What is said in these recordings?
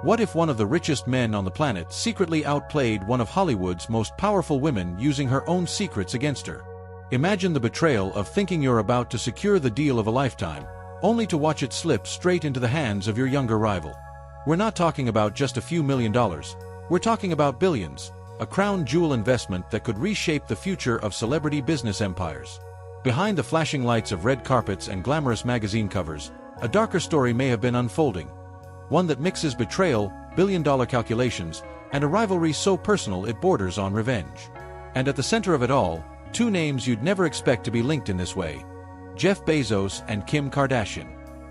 What if one of the richest men on the planet secretly outplayed one of Hollywood's most powerful women using her own secrets against her? Imagine the betrayal of thinking you're about to secure the deal of a lifetime, only to watch it slip straight into the hands of your younger rival. We're not talking about just a few $1,000,000. We're talking about billions, a crown jewel investment that could reshape the future of celebrity business empires. Behind the flashing lights of red carpets and glamorous magazine covers, a darker story may have been unfolding. One that mixes betrayal, billion-dollar calculations, and a rivalry so personal it borders on revenge. And at the center of it all, two names you'd never expect to be linked in this way: Jeff Bezos and Kim Kardashian.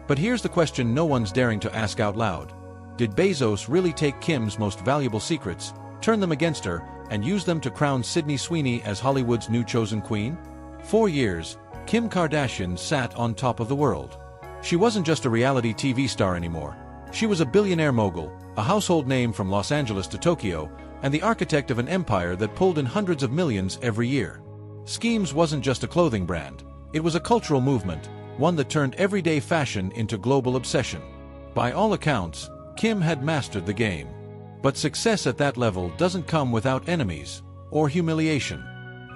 But here's the question no one's daring to ask out loud. Did Bezos really take Kim's most valuable secrets, turn them against her, and use them to crown Sydney Sweeney as Hollywood's new chosen queen? For years, Kim Kardashian sat on top of the world. She wasn't just a reality TV star anymore. She was a billionaire mogul, a household name from Los Angeles to Tokyo, and the architect of an empire that pulled in hundreds of millions every year. Skims wasn't just a clothing brand. It was a cultural movement, one that turned everyday fashion into global obsession. By all accounts, Kim had mastered the game. But success at that level doesn't come without enemies or humiliation.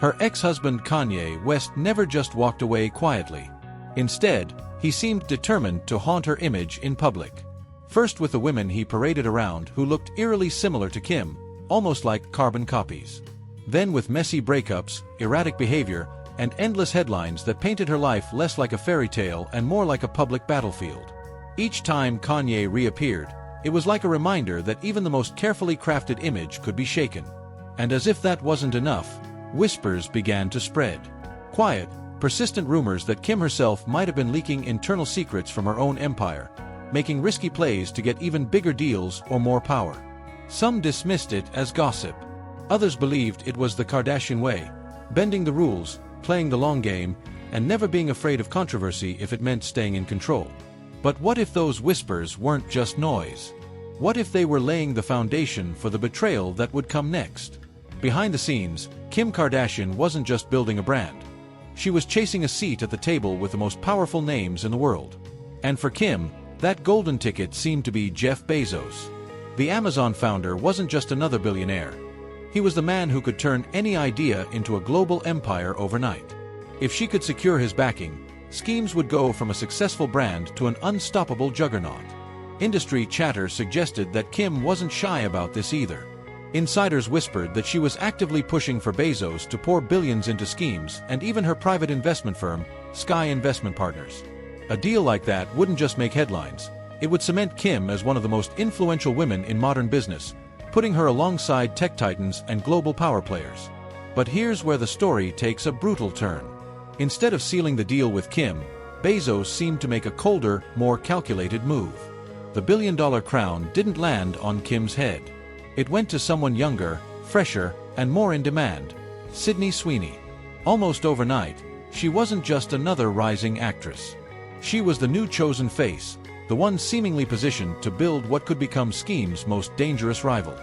Her ex-husband Kanye West never just walked away quietly. Instead, he seemed determined to haunt her image in public. First with the women he paraded around who looked eerily similar to Kim, almost like carbon copies. Then with messy breakups, erratic behavior, and endless headlines that painted her life less like a fairy tale and more like a public battlefield. Each time Kanye reappeared, it was like a reminder that even the most carefully crafted image could be shaken. And as if that wasn't enough, whispers began to spread. Quiet, persistent rumors that Kim herself might have been leaking internal secrets from her own empire, making risky plays to get even bigger deals or more power. Some dismissed it as gossip. Others believed it was the Kardashian way, bending the rules, playing the long game, and never being afraid of controversy if it meant staying in control. But what if those whispers weren't just noise? What if they were laying the foundation for the betrayal that would come next? Behind the scenes, Kim Kardashian wasn't just building a brand. She was chasing a seat at the table with the most powerful names in the world. And for Kim, that golden ticket seemed to be Jeff Bezos. The Amazon founder wasn't just another billionaire. He was the man who could turn any idea into a global empire overnight. If she could secure his backing, Skims would go from a successful brand to an unstoppable juggernaut. Industry chatter suggested that Kim wasn't shy about this either. Insiders whispered that she was actively pushing for Bezos to pour billions into Skims and even her private investment firm, Sky Investment Partners. A deal like that wouldn't just make headlines. It would cement Kim as one of the most influential women in modern business, putting her alongside tech titans and global power players. But here's where the story takes a brutal turn. Instead of sealing the deal with Kim, Bezos seemed to make a colder, more calculated move. The billion-dollar crown didn't land on Kim's head. It went to someone younger, fresher, and more in demand: Sydney Sweeney. Almost overnight, she wasn't just another rising actress. She was the new chosen face, the one seemingly positioned to build what could become Skims' most dangerous rival.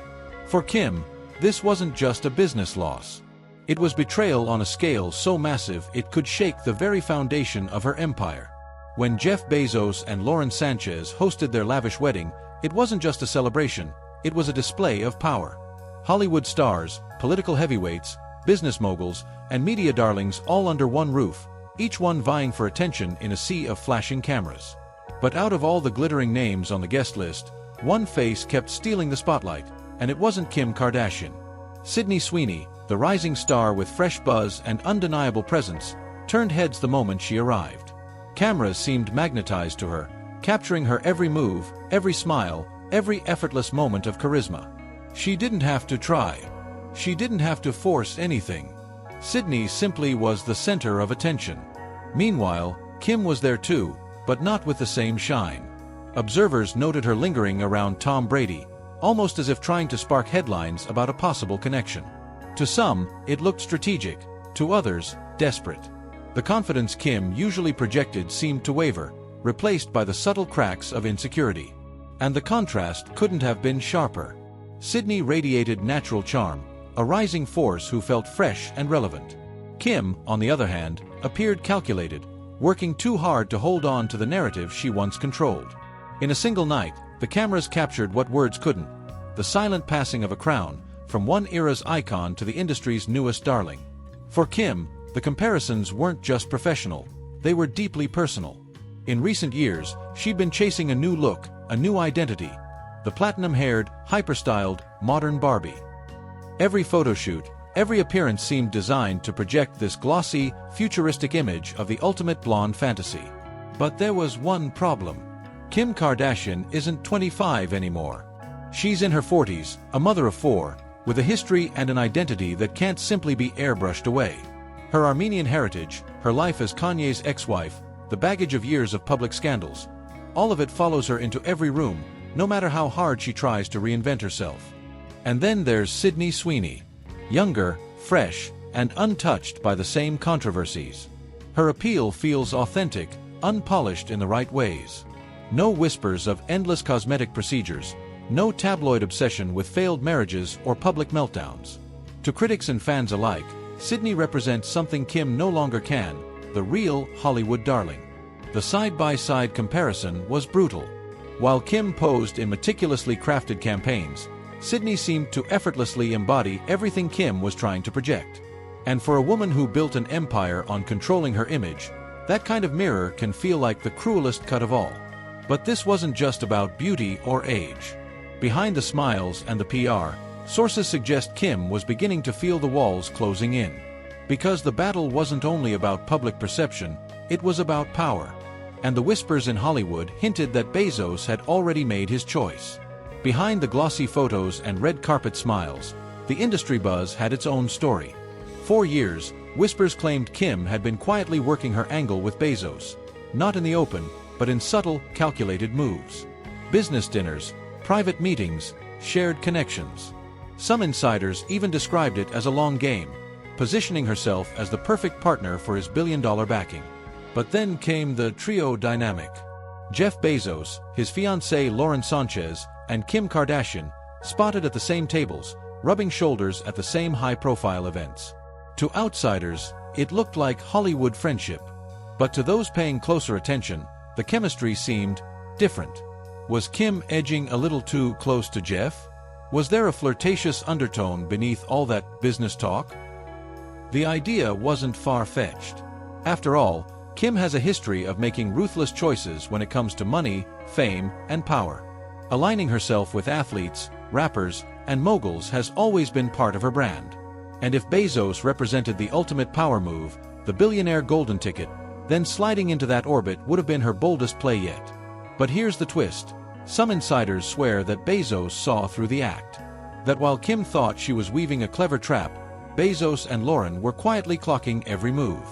For Kim, this wasn't just a business loss. It was betrayal on a scale so massive it could shake the very foundation of her empire. When Jeff Bezos and Lauren Sanchez hosted their lavish wedding, it wasn't just a celebration, it was a display of power. Hollywood stars, political heavyweights, business moguls, and media darlings all under one roof, each one vying for attention in a sea of flashing cameras. But out of all the glittering names on the guest list, one face kept stealing the spotlight, and it wasn't Kim Kardashian. Sydney Sweeney, the rising star with fresh buzz and undeniable presence, turned heads the moment she arrived. Cameras seemed magnetized to her, capturing her every move, every smile, every effortless moment of charisma. She didn't have to try. She didn't have to force anything. Sydney simply was the center of attention. Meanwhile, Kim was there too, but not with the same shine. Observers noted her lingering around Tom Brady, almost as if trying to spark headlines about a possible connection. To some, it looked strategic, to others, desperate. The confidence Kim usually projected seemed to waver, replaced by the subtle cracks of insecurity. And the contrast couldn't have been sharper. Sydney radiated natural charm, a rising force who felt fresh and relevant. Kim, on the other hand, appeared calculated, working too hard to hold on to the narrative she once controlled. In a single night, The cameras captured what words couldn't: the silent passing of a crown, from one era's icon to the industry's newest darling. For Kim, the comparisons weren't just professional, they were deeply personal. In recent years, she'd been chasing a new look, a new identity: the platinum-haired, hyper-styled, modern Barbie. Every photoshoot, every appearance seemed designed to project this glossy, futuristic image of the ultimate blonde fantasy. But there was one problem. Kim Kardashian isn't 25 anymore. She's in her 40s, a mother of 4, with a history and an identity that can't simply be airbrushed away. Her Armenian heritage, her life as Kanye's ex-wife, the baggage of years of public scandals, all of it follows her into every room, no matter how hard she tries to reinvent herself. And then there's Sydney Sweeney. Younger, fresh, and untouched by the same controversies. Her appeal feels authentic, unpolished in the right ways. No whispers of endless cosmetic procedures, no tabloid obsession with failed marriages or public meltdowns. To critics and fans alike, Sydney represents something Kim no longer can: the real Hollywood darling. The side-by-side comparison was brutal. While Kim posed in meticulously crafted campaigns, Sydney seemed to effortlessly embody everything Kim was trying to project. And for a woman who built an empire on controlling her image, that kind of mirror can feel like the cruelest cut of all. But this wasn't just about beauty or age. Behind the smiles and the PR, sources suggest Kim was beginning to feel the walls closing in. Because the battle wasn't only about public perception, it was about power. And the whispers in Hollywood hinted that Bezos had already made his choice. Behind the glossy photos and red carpet smiles, the industry buzz had its own story. For years, whispers claimed Kim had been quietly working her angle with Bezos, not in the open, but in subtle, calculated moves. Business dinners, private meetings, shared connections. Some insiders even described it as a long game, positioning herself as the perfect partner for his billion-dollar backing. But then came the trio dynamic. Jeff Bezos, his fiancée Lauren Sanchez, and Kim Kardashian, spotted at the same tables, rubbing shoulders at the same high-profile events. To outsiders, it looked like Hollywood friendship. But to those paying closer attention, the chemistry seemed different. Was Kim edging a little too close to Jeff? Was there a flirtatious undertone beneath all that business talk? The idea wasn't far-fetched. After all, Kim has a history of making ruthless choices when it comes to money, fame, and power. Aligning herself with athletes, rappers, and moguls has always been part of her brand. And if Bezos represented the ultimate power move, the billionaire golden ticket, then sliding into that orbit would have been her boldest play yet. But here's the twist. Some insiders swear that Bezos saw through the act. That while Kim thought she was weaving a clever trap, Bezos and Lauren were quietly clocking every move.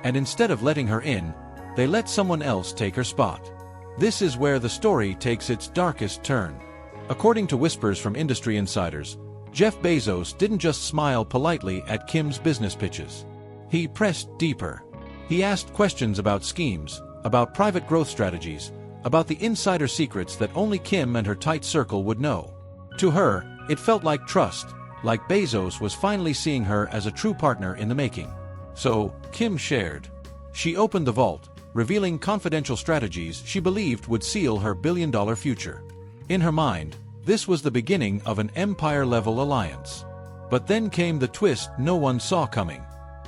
And instead of letting her in, they let someone else take her spot. This is where the story takes its darkest turn. According to whispers from industry insiders, Jeff Bezos didn't just smile politely at Kim's business pitches. He pressed deeper. He asked questions about schemes, about private growth strategies, about the insider secrets that only Kim and her tight circle would know. To her, it felt like trust, like Bezos was finally seeing her as a true partner in the making. So, Kim shared. She opened the vault, revealing confidential strategies she believed would seal her billion-dollar future. In her mind, this was the beginning of an empire-level alliance. But then came the twist no one saw coming.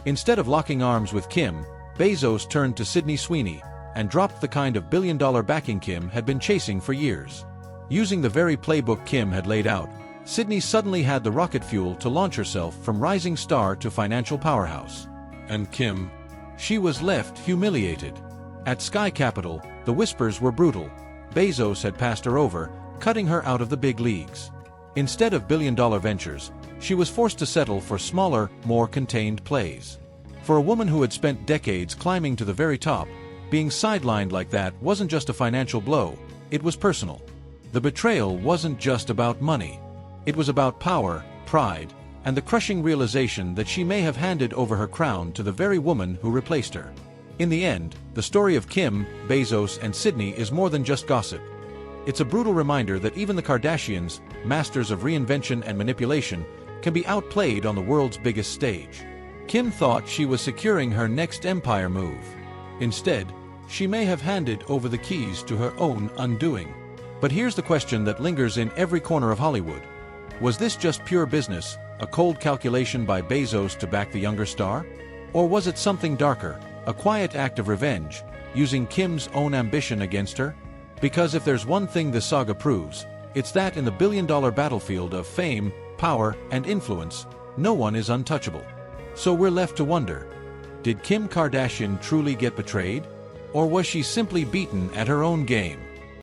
Instead of locking arms with Kim, Bezos turned to Sydney Sweeney and dropped the kind of billion-dollar backing Kim had been chasing for years. Using the very playbook Kim had laid out, Sydney suddenly had the rocket fuel to launch herself from rising star to financial powerhouse. And Kim? She was left humiliated. At Sky Capital, the whispers were brutal. Bezos had passed her over, cutting her out of the big leagues. Instead of billion-dollar ventures, she was forced to settle for smaller, more contained plays. For a woman who had spent decades climbing to the very top, being sidelined like that wasn't just a financial blow, it was personal. The betrayal wasn't just about money. It was about power, pride, and the crushing realization that she may have handed over her crown to the very woman who replaced her. In the end, the story of Kim, Bezos, and Sydney is more than just gossip. It's a brutal reminder that even the Kardashians, masters of reinvention and manipulation, can be outplayed on the world's biggest stage. Kim thought she was securing her next empire move. Instead, she may have handed over the keys to her own undoing. But here's the question that lingers in every corner of Hollywood. Was this just pure business, a cold calculation by Bezos to back the younger star? Or was it something darker, a quiet act of revenge, using Kim's own ambition against her? Because if there's one thing this saga proves, it's that in the billion-dollar battlefield of fame, power, and influence, no one is untouchable. So we're left to wonder, did Kim Kardashian truly get betrayed? Or was she simply beaten at her own game?